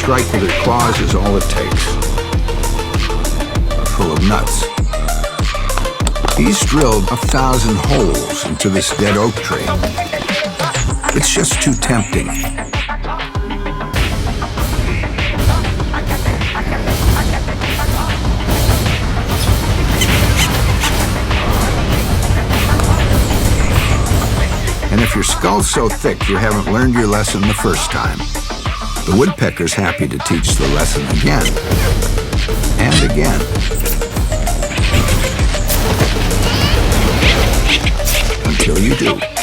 strike with her claws is all it takes. Full of nuts. He's drilled 1,000 holes into this dead oak tree. It's just too tempting. And if your skull's so thick you haven't learned your lesson the first time, the woodpecker's happy to teach the lesson again and again. Until you do.